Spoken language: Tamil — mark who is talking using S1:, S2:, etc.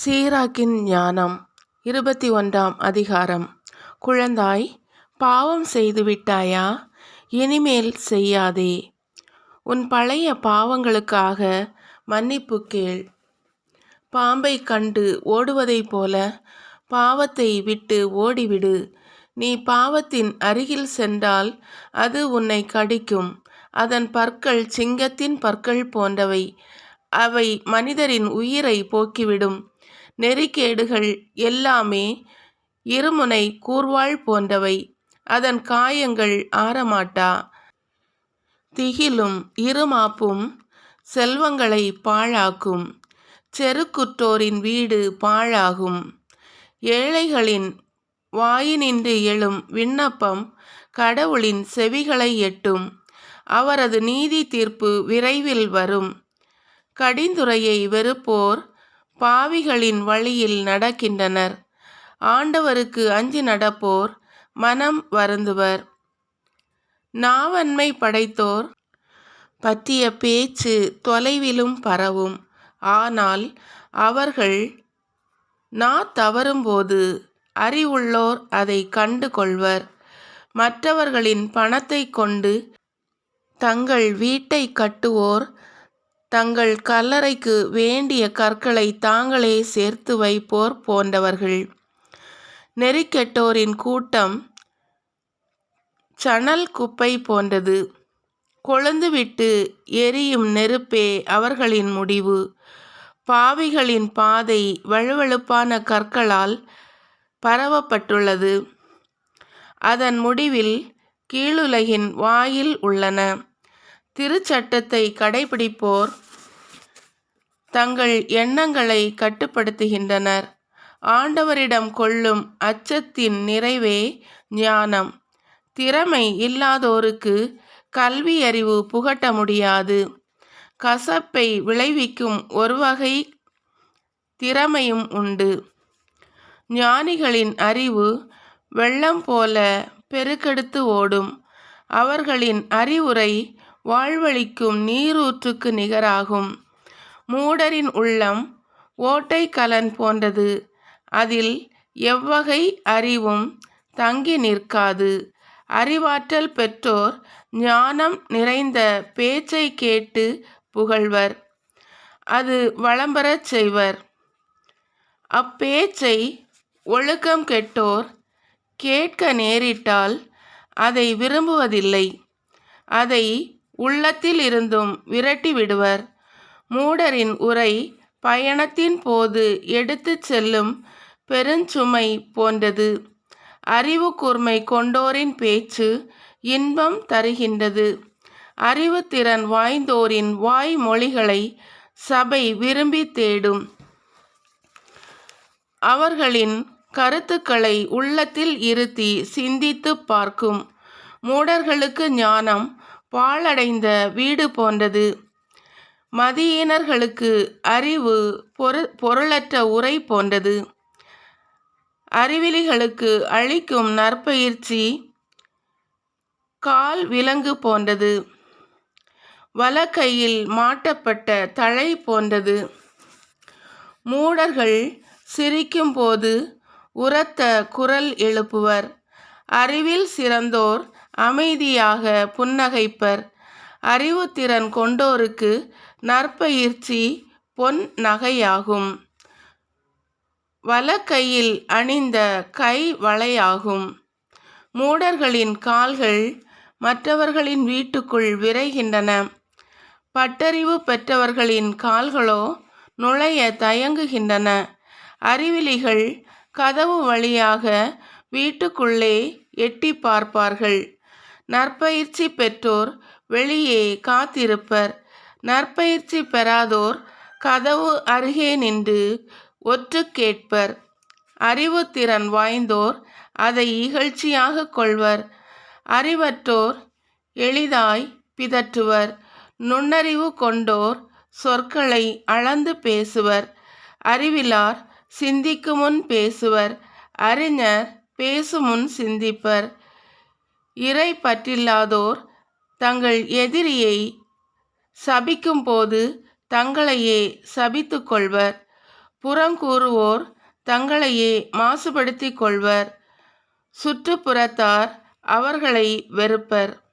S1: சீராக்கின் ஞானம் 21ஆம் அதிகாரம். குழந்தாய், பாவம் செய்து விட்டாயா? இனிமேல் செய்யாதே. உன் பழைய பாவங்களுக்காக மன்னிப்பு கேள். பாம்பை கண்டு ஓடுவதைப் போல பாவத்தை விட்டு ஓடிவிடு. நீ பாவத்தின் அருகில் சென்றால் அது உன்னை கடிக்கும். அதன் பற்கள் சிங்கத்தின் பற்கள் போன்றவை. அவை மனிதரின் உயிரை போக்கிவிடும். நெறிக்கேடுகள் எல்லாமே இருமுனை கூர்வாள் போன்றவை. அதன் காயங்கள் ஆறமாட்டா. திகிலும் இருமாப்பும் செல்வங்களை பாழாக்கும். செருக்குற்றோரின் வீடு பாழாகும். ஏழைகளின் வாயினின்று எழும் விண்ணப்பம் கடவுளின் செவிகளை எட்டும். அவரது நீதி தீர்ப்பு விரைவில் வரும். கடிந்துரையை வெறுப்போர் பாவிகளின் வழியில் நடக்கின்றனர். ஆண்டவருக்கு அஞ்சி நடப்போர் மனம் வருந்துவர். நாவன்மை படைத்தோர் பற்றிய பேச்சு தொலைவிலும் பரவும். ஆனால் அவர்கள் தவறும்போது அறிவுள்ளோர் அதை கண்டு கொள்வர். மற்றவர்களின் பணத்தை கொண்டு தங்கள் வீட்டை கட்டுவோர் தங்கள் கல்லறைக்கு வேண்டிய கற்களை தாங்களே சேர்த்து வைப்போர் போன்றவர்கள். நெறிக்கெட்டோரின் கூட்டம் சணல் குப்பை போன்றது. கொழுந்துவிட்டு எரியும் நெருப்பே அவர்களின் முடிவு. பாவிகளின் பாதை வழுவழுப்பான கற்களால் பரவப்பட்டுள்ளது. அதன் முடிவில் கீழுலகின் வாயில் உள்ளன. திருச்சட்டத்தை கடைபிடிப்போர் தங்கள் எண்ணங்களை கட்டுப்படுத்துகின்றனர். ஆண்டவரிடம் கொள்ளும் அச்சத்தின் நிறைவே ஞானம். திறமை இல்லாதோருக்கு கல்வி அறிவு புகட்ட முடியாது. கசப்பை விளைவிக்கும் ஒரு வகை திறமையும் உண்டு. ஞானிகளின் அறிவு வெள்ளம் போல பெருக்கெடுத்து ஓடும். அவர்களின் அறிவுரை வாழ்வளிக்கும் நீரூற்றுக்கு நிகராகும். மூடரின் உள்ளம் ஓட்டை கலன் போன்றது. அதில் எவ்வகை அறிவும் தங்கி நிற்காது. அறிவாற்றல் பெற்றோர் ஞானம் நிறைந்த பேச்சை கேட்டு புகழ்வர். அது வளம்பெறச் செய்வர். அப்பேச்சை ஒழுக்கம் கெட்டோர் கேட்க நேரிட்டால் அதை விரும்புவதில்லை. அதை உள்ளத்தில் இருந்தும் விரட்டி விடுவர். மூடரின் உரை பயணத்தின் போது எடுத்து செல்லும் பெருஞ்சுமை போன்றது. அறிவு கூர்மை கொண்டோரின் பேச்சு இன்பம் தருகின்றது. அறிவு திறன் வாய்ந்தோரின் வாய்மொழிகளை சபை விரும்பி தேடும். அவர்களின் கருத்துக்களை உள்ளத்தில் இருத்தி சிந்தித்து பார்க்கும். மூடர்களுக்கு ஞானம் பாழடைந்த வீடு போன்றது. மதியீனர்களுக்கு அறிவு பொருளற்ற உரை போன்றது. அறிவிலிகளுக்கு அளிக்கும் நற்பயிற்சி கால் விலங்கு போன்றது. வலக்கையில் மாட்டப்பட்ட தழை போன்றது. மூடர்கள் சிரிக்கும் போது உரத்த குரல் எழுப்புவர். அறிவில் சிறந்தோர் அமைதியாக புன்னகைப்பர். அறிவுத்திறன் கொண்டோருக்கு நற்பயிற்சி பொன் நகையாகும். வலக்கையில் அணிந்த கை வளையாகும். மூடர்களின் கால்கள் மற்றவர்களின் வீட்டுக்குள் விரைகின்றன. பட்டறிவு பெற்றவர்களின் கால்களோ நுழைய தயங்குகின்றன. அறிவிலிகள் கதவு வழியாக வீட்டுக்குள்ளே எட்டி பார்ப்பார்கள். நற்பயிற்சி பெற்றோர் வெளியே காத்திருப்பர். நற்பயிற்சி பெறாதோர் கதவு அருகே நின்று ஒற்று கேட்பர். அறிவு திறன் வாய்ந்தோர் அதை இகழ்ச்சியாக கொள்வர். அறிவற்றோர் எளிதாய் பிதற்றுவர். நுண்ணறிவு கொண்டோர் சொற்களை அளந்து பேசுவர். அறிவிலார் சிந்திக்குமுன் பேசுவர். அறிஞர் பேசுமுன் சிந்திப்பர். இறை பற்றில்லாதோர் தங்கள் எதிரியை சபிக்கும்போது தங்களையே சபித்து கொள்வர். புறங்கூறுவோர் தங்களையே மாசுபடுத்திக் கொள்வர். சுற்றுப்புறத்தார் அவர்களை வெறுப்பர்.